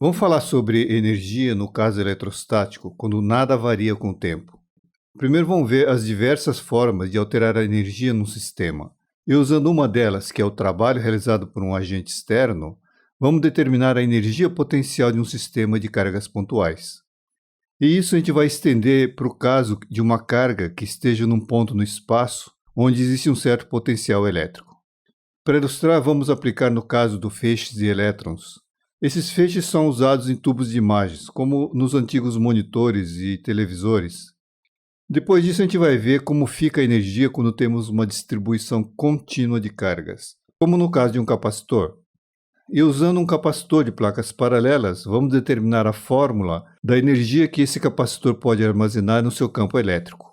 Vamos falar sobre energia no caso eletrostático, quando nada varia com o tempo. Primeiro vamos ver as diversas formas de alterar a energia num sistema. E usando uma delas, que é o trabalho realizado por um agente externo, vamos determinar a energia potencial de um sistema de cargas pontuais. E isso a gente vai estender para o caso de uma carga que esteja num ponto no espaço onde existe um certo potencial elétrico. Para ilustrar, vamos aplicar no caso do feixes de elétrons. Esses feixes são usados em tubos de imagens, como nos antigos monitores e televisores. Depois disso, a gente vai ver como fica a energia quando temos uma distribuição contínua de cargas, como no caso de um capacitor. E usando um capacitor de placas paralelas, vamos determinar a fórmula da energia que esse capacitor pode armazenar no seu campo elétrico.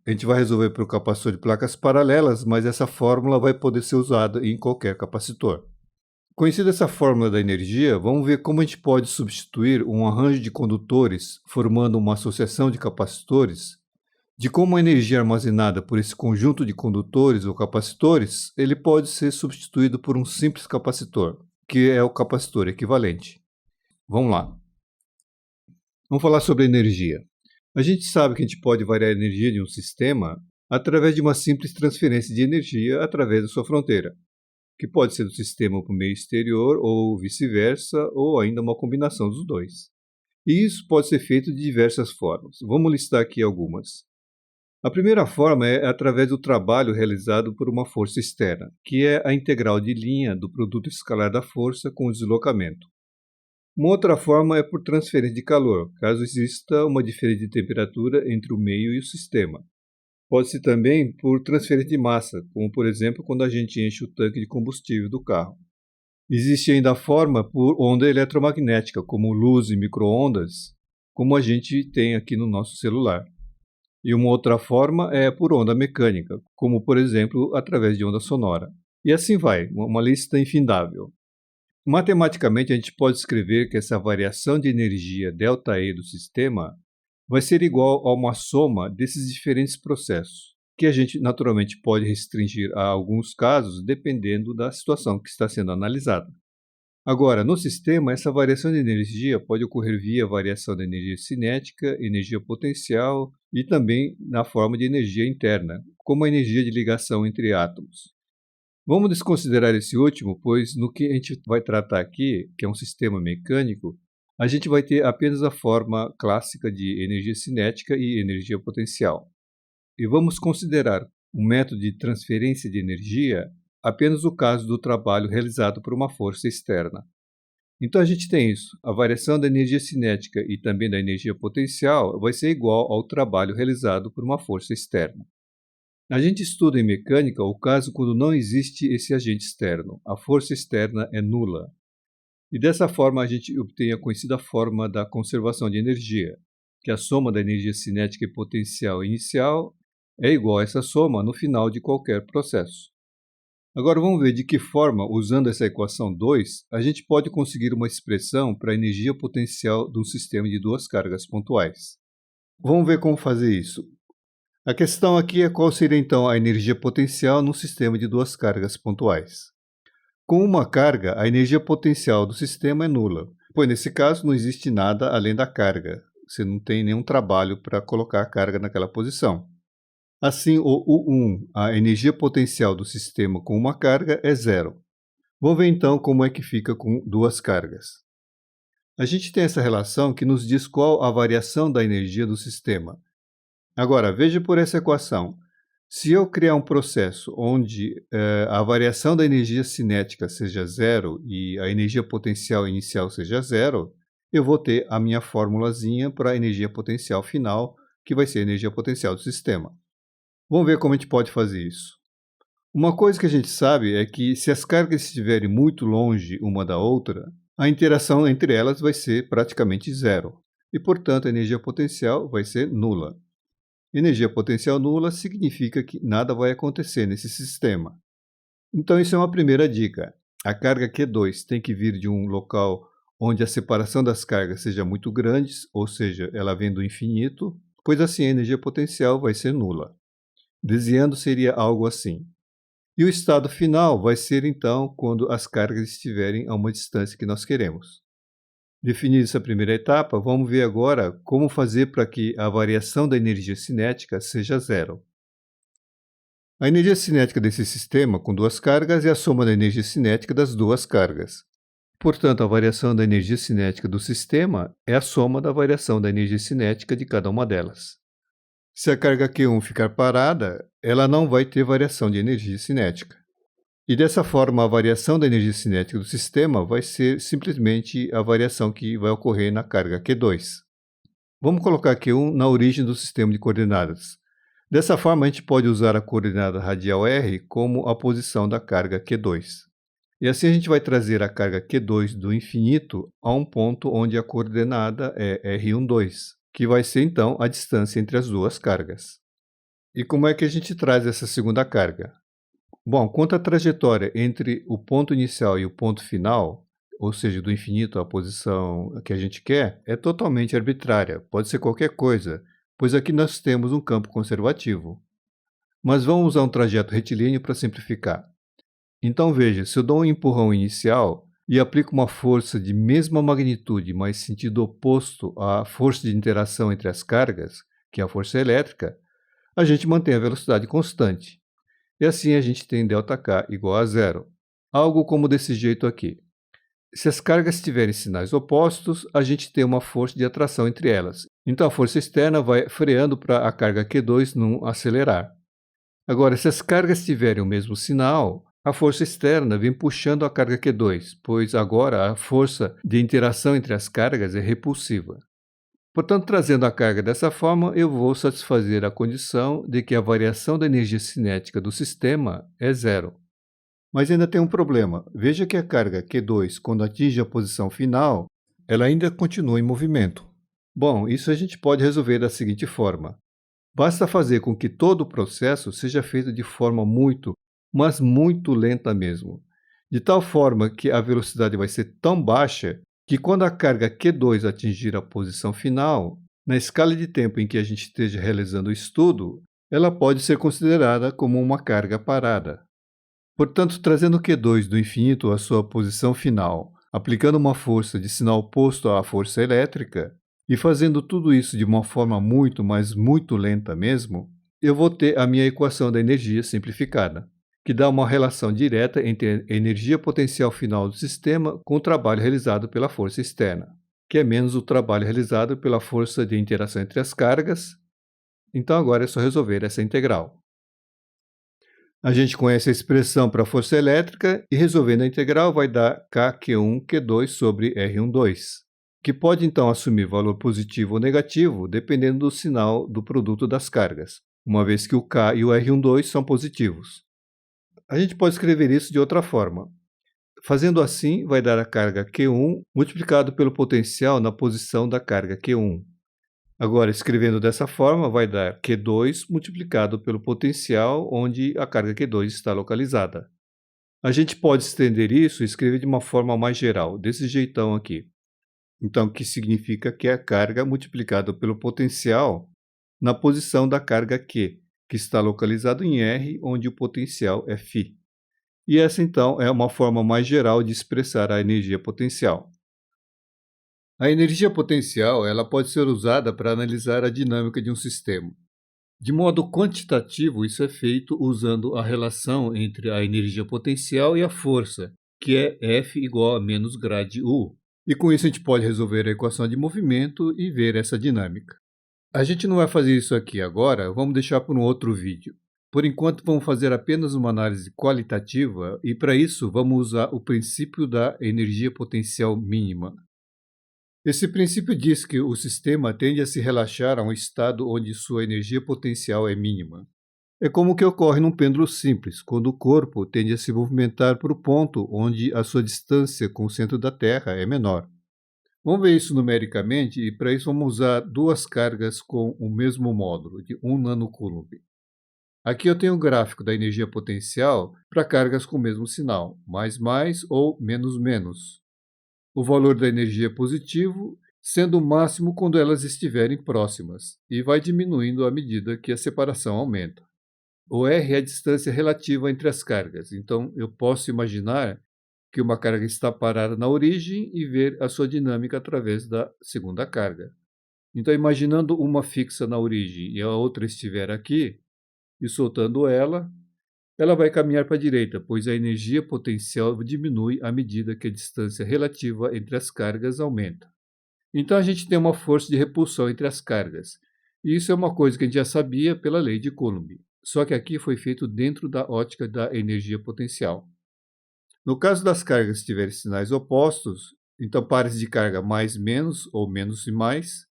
A gente vai resolver para o capacitor de placas paralelas, mas essa fórmula vai poder ser usada em qualquer capacitor. Conhecida essa fórmula da energia, vamos ver como a gente pode substituir um arranjo de condutores formando uma associação de capacitores, de como a energia armazenada por esse conjunto de condutores ou capacitores, ele pode ser substituído por um simples capacitor, que é o capacitor equivalente. Vamos lá. Vamos falar sobre energia. A gente sabe que a gente pode variar a energia de um sistema através de uma simples transferência de energia através da sua fronteira, que pode ser do sistema para o meio exterior ou vice-versa, ou ainda uma combinação dos dois. E isso pode ser feito de diversas formas. Vamos listar aqui algumas. A primeira forma é através do trabalho realizado por uma força externa, que é a integral de linha do produto escalar da força com o deslocamento. Uma outra forma é por transferência de calor, caso exista uma diferença de temperatura entre o meio e o sistema. Pode-se também por transferência de massa, como por exemplo quando a gente enche o tanque de combustível do carro. Existe ainda a forma por onda eletromagnética, como luz e micro-ondas, como a gente tem aqui no nosso celular. E uma outra forma é por onda mecânica, como por exemplo através de onda sonora. E assim vai, uma lista infindável. Matematicamente, a gente pode escrever que essa variação de energia ΔE do sistema vai ser igual a uma soma desses diferentes processos, que a gente naturalmente pode restringir a alguns casos dependendo da situação que está sendo analisada. Agora, no sistema, essa variação de energia pode ocorrer via variação da energia cinética, energia potencial e também na forma de energia interna, como a energia de ligação entre átomos. Vamos desconsiderar esse último, pois no que a gente vai tratar aqui, que é um sistema mecânico, a gente vai ter apenas a forma clássica de energia cinética e energia potencial. E vamos considerar um método de transferência de energia apenas o caso do trabalho realizado por uma força externa. Então a gente tem isso, a variação da energia cinética e também da energia potencial vai ser igual ao trabalho realizado por uma força externa. A gente estuda em mecânica o caso quando não existe esse agente externo, a força externa é nula. E dessa forma a gente obtém a conhecida forma da conservação de energia, que a soma da energia cinética e potencial inicial é igual a essa soma no final de qualquer processo. Agora vamos ver de que forma, usando essa equação 2, a gente pode conseguir uma expressão para a energia potencial de um sistema de duas cargas pontuais. Vamos ver como fazer isso. A questão aqui é qual seria então a energia potencial num sistema de duas cargas pontuais. Com uma carga, a energia potencial do sistema é nula, pois nesse caso não existe nada além da carga. Você não tem nenhum trabalho para colocar a carga naquela posição. Assim, o U1, a energia potencial do sistema com uma carga, é zero. Vamos ver então como é que fica com duas cargas. A gente tem essa relação que nos diz qual a variação da energia do sistema. Agora, veja por essa equação. Se eu criar um processo onde a variação da energia cinética seja zero e a energia potencial inicial seja zero, eu vou ter a minha formulazinha para a energia potencial final, que vai ser a energia potencial do sistema. Vamos ver como a gente pode fazer isso. Uma coisa que a gente sabe é que se as cargas estiverem muito longe uma da outra, a interação entre elas vai ser praticamente zero. E, portanto, a energia potencial vai ser nula. Energia potencial nula significa que nada vai acontecer nesse sistema. Então, isso é uma primeira dica. A carga Q2 tem que vir de um local onde a separação das cargas seja muito grande, ou seja, ela vem do infinito, pois assim a energia potencial vai ser nula. Desenhando seria algo assim. E o estado final vai ser então quando as cargas estiverem a uma distância que nós queremos. Definida essa primeira etapa, vamos ver agora como fazer para que a variação da energia cinética seja zero. A energia cinética desse sistema com duas cargas é a soma da energia cinética das duas cargas. Portanto, a variação da energia cinética do sistema é a soma da variação da energia cinética de cada uma delas. Se a carga Q1 ficar parada, ela não vai ter variação de energia cinética. E dessa forma, a variação da energia cinética do sistema vai ser simplesmente a variação que vai ocorrer na carga Q2. Vamos colocar Q1 na origem do sistema de coordenadas. Dessa forma, a gente pode usar a coordenada radial R como a posição da carga Q2. E assim a gente vai trazer a carga Q2 do infinito a um ponto onde a coordenada é R12, que vai ser então a distância entre as duas cargas. E como é que a gente traz essa segunda carga? Bom, quanto à trajetória entre o ponto inicial e o ponto final, ou seja, do infinito à posição que a gente quer, é totalmente arbitrária, pode ser qualquer coisa, pois aqui nós temos um campo conservativo. Mas vamos usar um trajeto retilíneo para simplificar. Então veja, se eu dou um empurrão inicial e aplico uma força de mesma magnitude, mas sentido oposto à força de interação entre as cargas, que é a força elétrica, a gente mantém a velocidade constante. E assim a gente tem ΔK igual a zero. Algo como desse jeito aqui. Se as cargas tiverem sinais opostos, a gente tem uma força de atração entre elas. Então a força externa vai freando para a carga Q2 não acelerar. Agora, se as cargas tiverem o mesmo sinal, a força externa vem puxando a carga Q2, pois agora a força de interação entre as cargas é repulsiva. Portanto, trazendo a carga dessa forma, eu vou satisfazer a condição de que a variação da energia cinética do sistema é zero. Mas ainda tem um problema. Veja que a carga Q2, quando atinge a posição final, ela ainda continua em movimento. Bom, isso a gente pode resolver da seguinte forma. Basta fazer com que todo o processo seja feito de forma muito, mas muito lenta mesmo. De tal forma que a velocidade vai ser tão baixa que quando a carga Q2 atingir a posição final, na escala de tempo em que a gente esteja realizando o estudo, ela pode ser considerada como uma carga parada. Portanto, trazendo o Q2 do infinito à sua posição final, aplicando uma força de sinal oposto à força elétrica, e fazendo tudo isso de uma forma muito, mas muito lenta mesmo, eu vou ter a minha equação da energia simplificada, que dá uma relação direta entre a energia potencial final do sistema com o trabalho realizado pela força externa, que é menos o trabalho realizado pela força de interação entre as cargas. Então agora é só resolver essa integral. A gente conhece a expressão para a força elétrica e resolvendo a integral vai dar Kq1 Q2 sobre R12, que pode então assumir valor positivo ou negativo dependendo do sinal do produto das cargas, uma vez que o K e o R12 são positivos. A gente pode escrever isso de outra forma. Fazendo assim, vai dar a carga Q1 multiplicado pelo potencial na posição da carga Q1. Agora, escrevendo dessa forma, vai dar Q2 multiplicado pelo potencial onde a carga Q2 está localizada. A gente pode estender isso e escrever de uma forma mais geral, desse jeitão aqui. Então, que significa que é a carga multiplicada pelo potencial na posição da carga Q, que está localizado em R, onde o potencial é φ. E essa, então, é uma forma mais geral de expressar a energia potencial. A energia potencial ela pode ser usada para analisar a dinâmica de um sistema. De modo quantitativo, isso é feito usando a relação entre a energia potencial e a força, que é F igual a menos grade U. E com isso a gente pode resolver a equação de movimento e ver essa dinâmica. A gente não vai fazer isso aqui agora, vamos deixar para um outro vídeo. Por enquanto, vamos fazer apenas uma análise qualitativa e, para isso, vamos usar o princípio da energia potencial mínima. Esse princípio diz que o sistema tende a se relaxar a um estado onde sua energia potencial é mínima. É como o que ocorre num pêndulo simples, quando o corpo tende a se movimentar para o ponto onde a sua distância com o centro da Terra é menor. Vamos ver isso numericamente e para isso vamos usar duas cargas com o mesmo módulo, de 1 nanocoulomb. Aqui eu tenho o gráfico da energia potencial para cargas com o mesmo sinal, mais ou menos. O valor da energia é positivo, sendo o máximo quando elas estiverem próximas, e vai diminuindo à medida que a separação aumenta. O R é a distância relativa entre as cargas, então eu posso imaginar que uma carga está parada na origem e ver a sua dinâmica através da segunda carga. Então, imaginando uma fixa na origem e a outra estiver aqui, e soltando ela, ela vai caminhar para a direita, pois a energia potencial diminui à medida que a distância relativa entre as cargas aumenta. Então, a gente tem uma força de repulsão entre as cargas. E isso é uma coisa que a gente já sabia pela lei de Coulomb. Só que aqui foi feito dentro da ótica da energia potencial. No caso das cargas que tiverem sinais opostos, então pares de carga mais menos ou menos e mais,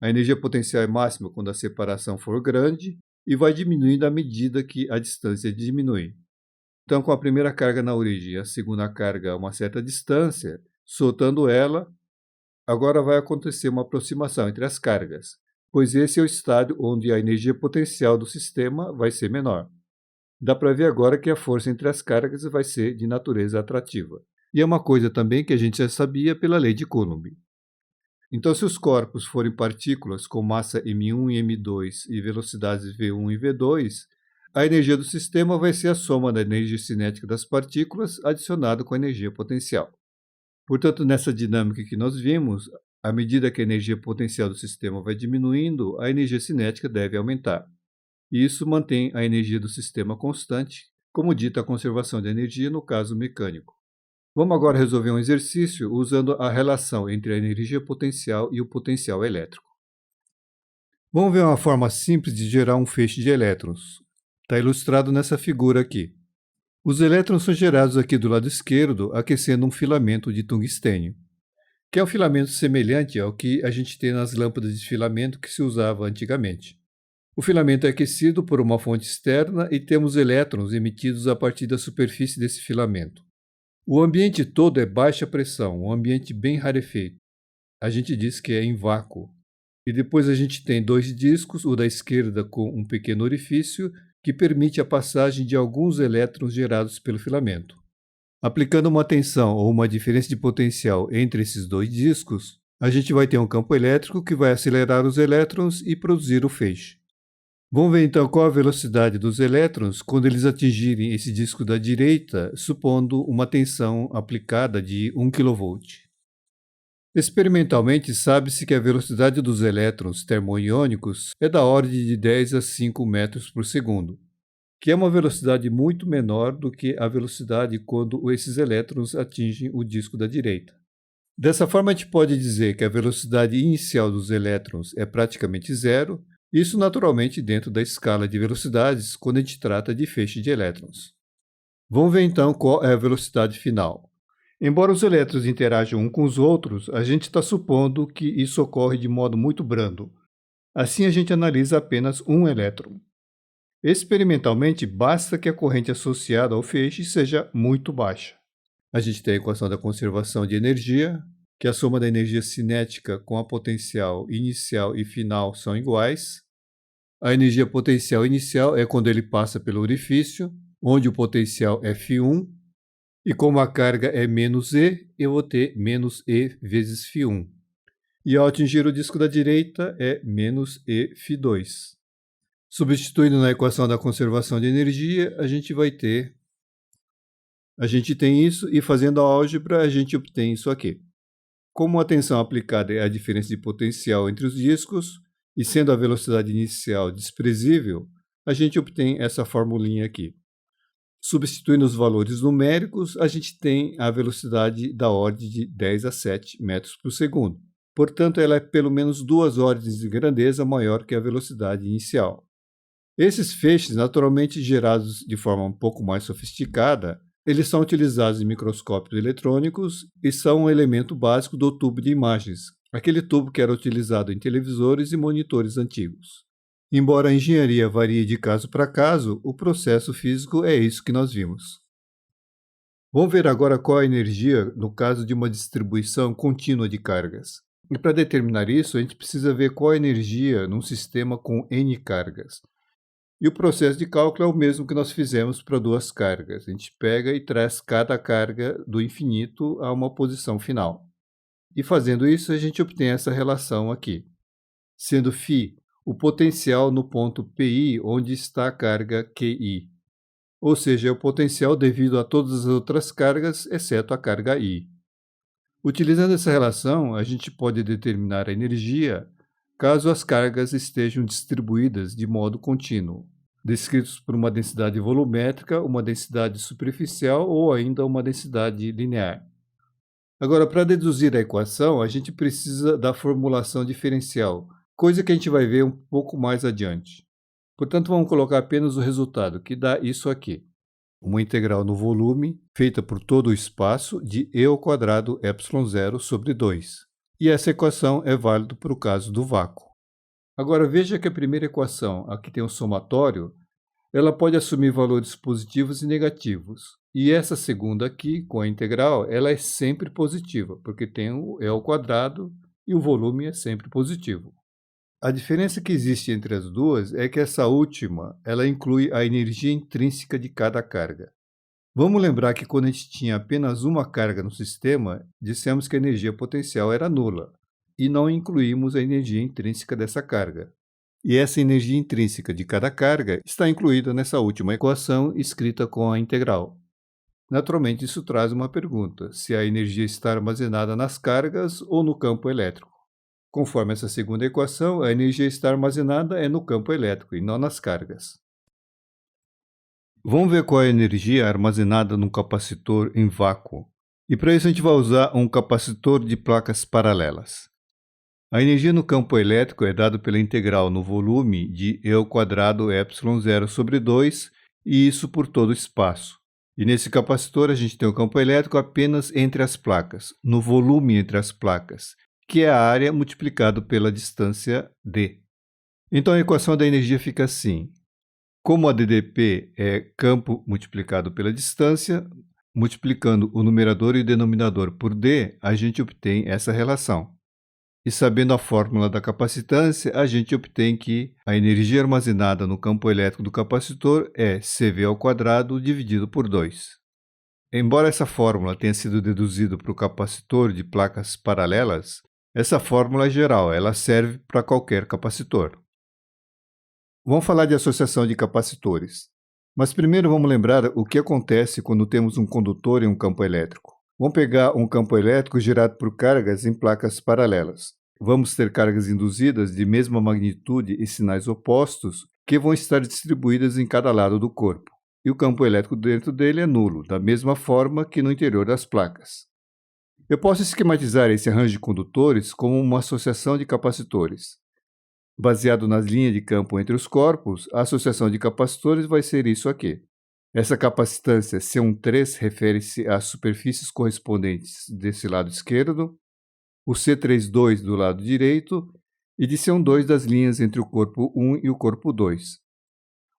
a energia potencial é máxima quando a separação for grande e vai diminuindo à medida que a distância diminui. Então, com a primeira carga na origem e a segunda carga a uma certa distância, soltando ela, agora vai acontecer uma aproximação entre as cargas, pois esse é o estádio onde a energia potencial do sistema vai ser menor. Dá para ver agora que a força entre as cargas vai ser de natureza atrativa. E é uma coisa também que a gente já sabia pela lei de Coulomb. Então, se os corpos forem partículas com massa m1 e m2 e velocidades v1 e v2, a energia do sistema vai ser a soma da energia cinética das partículas adicionada com a energia potencial. Portanto, nessa dinâmica que nós vimos, à medida que a energia potencial do sistema vai diminuindo, a energia cinética deve aumentar. E isso mantém a energia do sistema constante, como dita a conservação de energia no caso mecânico. Vamos agora resolver um exercício usando a relação entre a energia potencial e o potencial elétrico. Vamos ver uma forma simples de gerar um feixe de elétrons. Está ilustrado nessa figura aqui. Os elétrons são gerados aqui do lado esquerdo, aquecendo um filamento de tungstênio, que é um filamento semelhante ao que a gente tem nas lâmpadas de filamento que se usava antigamente. O filamento é aquecido por uma fonte externa e temos elétrons emitidos a partir da superfície desse filamento. O ambiente todo é baixa pressão, um ambiente bem rarefeito. A gente diz que é em vácuo. E depois a gente tem dois discos, o da esquerda com um pequeno orifício, que permite a passagem de alguns elétrons gerados pelo filamento. Aplicando uma tensão ou uma diferença de potencial entre esses dois discos, a gente vai ter um campo elétrico que vai acelerar os elétrons e produzir o feixe. Vamos ver então qual a velocidade dos elétrons quando eles atingirem esse disco da direita, supondo uma tensão aplicada de 1 kV. Experimentalmente, sabe-se que a velocidade dos elétrons termoiônicos é da ordem de 10 a 5 metros por segundo, que é uma velocidade muito menor do que a velocidade quando esses elétrons atingem o disco da direita. Dessa forma, a gente pode dizer que a velocidade inicial dos elétrons é praticamente zero, isso naturalmente dentro da escala de velocidades quando a gente trata de feixe de elétrons. Vamos ver então qual é a velocidade final. Embora os elétrons interajam uns com os outros, a gente está supondo que isso ocorre de modo muito brando. Assim a gente analisa apenas um elétron. Experimentalmente, basta que a corrente associada ao feixe seja muito baixa. A gente tem a equação da conservação de energia, que a soma da energia cinética com a potencial inicial e final são iguais. A energia potencial inicial é quando ele passa pelo orifício, onde o potencial é φ1, e como a carga é menos E, eu vou ter menos E vezes φ1. E ao atingir o disco da direita é menos E φ2. Substituindo na equação da conservação de energia, a gente tem isso, e fazendo a álgebra, a gente obtém isso aqui. Como a tensão aplicada é a diferença de potencial entre os discos, e sendo a velocidade inicial desprezível, a gente obtém essa formulinha aqui. Substituindo os valores numéricos, a gente tem a velocidade da ordem de 10 a 7 metros por segundo. Portanto, ela é pelo menos 2 ordens de grandeza maior que a velocidade inicial. Esses feixes, naturalmente gerados de forma um pouco mais sofisticada, eles são utilizados em microscópios eletrônicos e são um elemento básico do tubo de imagens, aquele tubo que era utilizado em televisores e monitores antigos. Embora a engenharia varie de caso para caso, o processo físico é isso que nós vimos. Vamos ver agora qual a energia no caso de uma distribuição contínua de cargas. E para determinar isso, a gente precisa ver qual a energia num sistema com N cargas. E o processo de cálculo é o mesmo que nós fizemos para duas cargas. A gente pega e traz cada carga do infinito a uma posição final. E fazendo isso, a gente obtém essa relação aqui, sendo φ o potencial no ponto PI onde está a carga QI. ou seja, é o potencial devido a todas as outras cargas, exceto a carga I. Utilizando essa relação, a gente pode determinar a energia caso as cargas estejam distribuídas de modo contínuo, descritos por uma densidade volumétrica, uma densidade superficial ou ainda uma densidade linear. Agora, para deduzir a equação, a gente precisa da formulação diferencial, coisa que a gente vai ver um pouco mais adiante. Portanto, vamos colocar apenas o resultado, que dá isso aqui. Uma integral no volume, feita por todo o espaço, de e ao quadrado ε0 sobre 2. E essa equação é válida para o caso do vácuo. Agora, veja que a primeira equação, aqui tem um somatório, ela pode assumir valores positivos e negativos. E essa segunda aqui, com a integral, ela é sempre positiva, porque tem o e ao quadrado e o volume é sempre positivo. A diferença que existe entre as duas é que essa última, ela inclui a energia intrínseca de cada carga. Vamos lembrar que quando a gente tinha apenas uma carga no sistema, dissemos que a energia potencial era nula, e não incluímos a energia intrínseca dessa carga. E essa energia intrínseca de cada carga está incluída nessa última equação escrita com a integral. Naturalmente, isso traz uma pergunta: se a energia está armazenada nas cargas ou no campo elétrico. Conforme essa segunda equação, a energia está armazenada no campo elétrico e não nas cargas. Vamos ver qual é a energia armazenada num capacitor em vácuo. E para isso a gente vai usar um capacitor de placas paralelas. A energia no campo elétrico é dada pela integral no volume de e ao quadrado ε0 sobre 2, e isso por todo o espaço. E nesse capacitor a gente tem o campo elétrico apenas entre as placas, no volume entre as placas, que é a área multiplicado pela distância d. Então a equação da energia fica assim. Como a ddP é campo multiplicado pela distância, multiplicando o numerador e o denominador por d, a gente obtém essa relação. E sabendo a fórmula da capacitância, a gente obtém que a energia armazenada no campo elétrico do capacitor é CV ao quadrado dividido por 2. Embora essa fórmula tenha sido deduzida para o capacitor de placas paralelas, essa fórmula é geral, ela serve para qualquer capacitor. Vamos falar de associação de capacitores. Mas primeiro vamos lembrar o que acontece quando temos um condutor em um campo elétrico. Vamos pegar um campo elétrico gerado por cargas em placas paralelas. Vamos ter cargas induzidas de mesma magnitude e sinais opostos que vão estar distribuídas em cada lado do corpo. E o campo elétrico dentro dele é nulo, da mesma forma que no interior das placas. Eu posso esquematizar esse arranjo de condutores como uma associação de capacitores. Baseado nas linhas de campo entre os corpos, a associação de capacitores vai ser isso aqui. Essa capacitância C13 refere-se às superfícies correspondentes desse lado esquerdo, o C32 do lado direito e de C12 das linhas entre o corpo 1 e o corpo 2.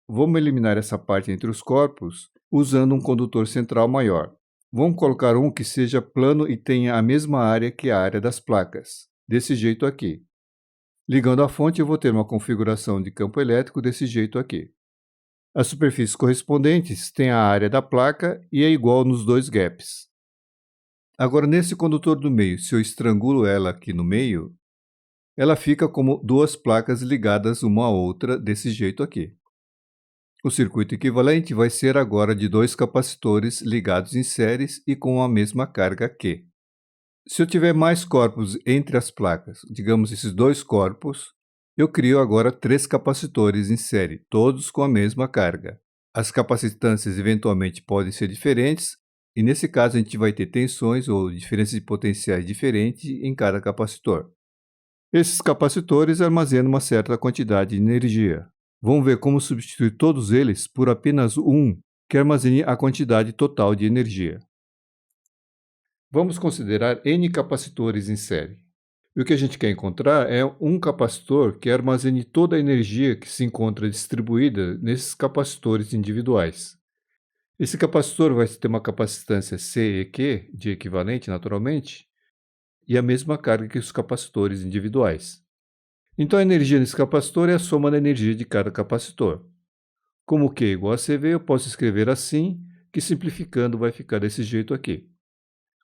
Vamos eliminar essa parte entre os corpos usando um condutor central maior. Vamos colocar um que seja plano e tenha a mesma área que a área das placas, desse jeito aqui. Ligando a fonte, eu vou ter uma configuração de campo elétrico desse jeito aqui. As superfícies correspondentes têm a área da placa e é igual nos dois gaps. Agora, nesse condutor do meio, se eu estrangulo ela aqui no meio, ela fica como duas placas ligadas uma à outra desse jeito aqui. O circuito equivalente vai ser agora de dois capacitores ligados em séries e com a mesma carga Q. Se eu tiver mais corpos entre as placas, digamos esses dois corpos, eu crio agora 3 capacitores em série, todos com a mesma carga. As capacitâncias eventualmente podem ser diferentes, e nesse caso a gente vai ter tensões ou diferenças de potenciais diferentes em cada capacitor. Esses capacitores armazenam uma certa quantidade de energia. Vamos ver como substituir todos eles por apenas um que armazene a quantidade total de energia. Vamos considerar N capacitores em série. E o que a gente quer encontrar é um capacitor que armazene toda a energia que se encontra distribuída nesses capacitores individuais. Esse capacitor vai ter uma capacitância C e Q, de equivalente naturalmente, e a mesma carga que os capacitores individuais. Então a energia nesse capacitor é a soma da energia de cada capacitor. Como Q é igual a CV, eu posso escrever assim, que simplificando vai ficar desse jeito aqui.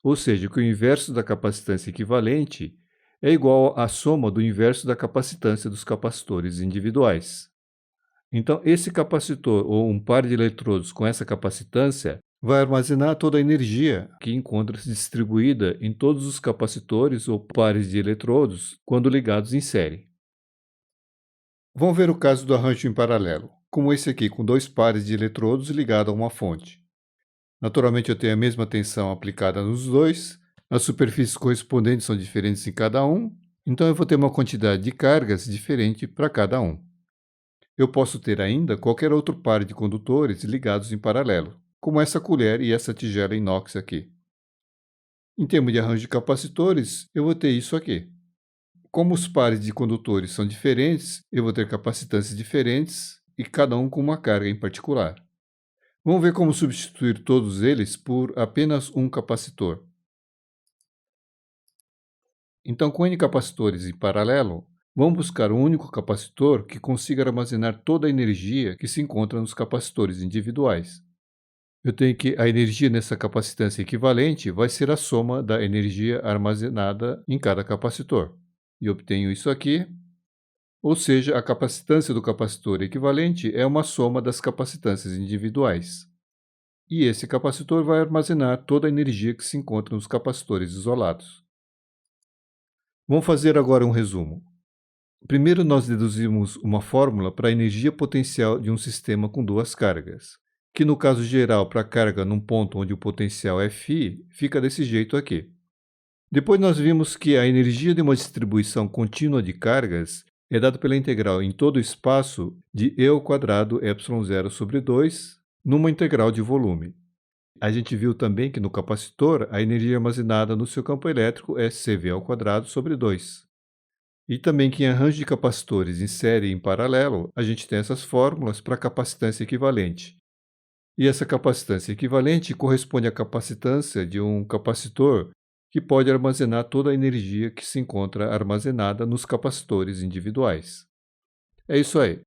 Ou seja, que o inverso da capacitância equivalente é igual à soma do inverso da capacitância dos capacitores individuais. Então, esse capacitor ou um par de eletrodos com essa capacitância vai armazenar toda a energia que encontra-se distribuída em todos os capacitores ou pares de eletrodos quando ligados em série. Vamos ver o caso do arranjo em paralelo, como esse aqui, com dois pares de eletrodos ligados a uma fonte. Naturalmente, eu tenho a mesma tensão aplicada nos dois, as superfícies correspondentes são diferentes em cada um, então eu vou ter uma quantidade de cargas diferente para cada um. Eu posso ter ainda qualquer outro par de condutores ligados em paralelo, como essa colher e essa tigela inox aqui. Em termos de arranjo de capacitores, eu vou ter isso aqui. Como os pares de condutores são diferentes, eu vou ter capacitâncias diferentes e cada um com uma carga em particular. Vamos ver como substituir todos eles por apenas um capacitor. Então, com N capacitores em paralelo, vamos buscar um único capacitor que consiga armazenar toda a energia que se encontra nos capacitores individuais. Eu tenho que a energia nessa capacitância equivalente vai ser a soma da energia armazenada em cada capacitor. E obtenho isso aqui, ou seja, a capacitância do capacitor equivalente é uma soma das capacitâncias individuais. E esse capacitor vai armazenar toda a energia que se encontra nos capacitores isolados. Vamos fazer agora um resumo. Primeiro, nós deduzimos uma fórmula para a energia potencial de um sistema com duas cargas, que no caso geral, para a carga num ponto onde o potencial é φ, fica desse jeito aqui. Depois nós vimos que a energia de uma distribuição contínua de cargas é dada pela integral em todo o espaço de E² ε0 sobre 2, numa integral de volume. A gente viu também que no capacitor a energia armazenada no seu campo elétrico é CV² sobre 2. E também que em arranjo de capacitores em série e em paralelo, a gente tem essas fórmulas para capacitância equivalente. E essa capacitância equivalente corresponde à capacitância de um capacitor que pode armazenar toda a energia que se encontra armazenada nos capacitores individuais. É isso aí.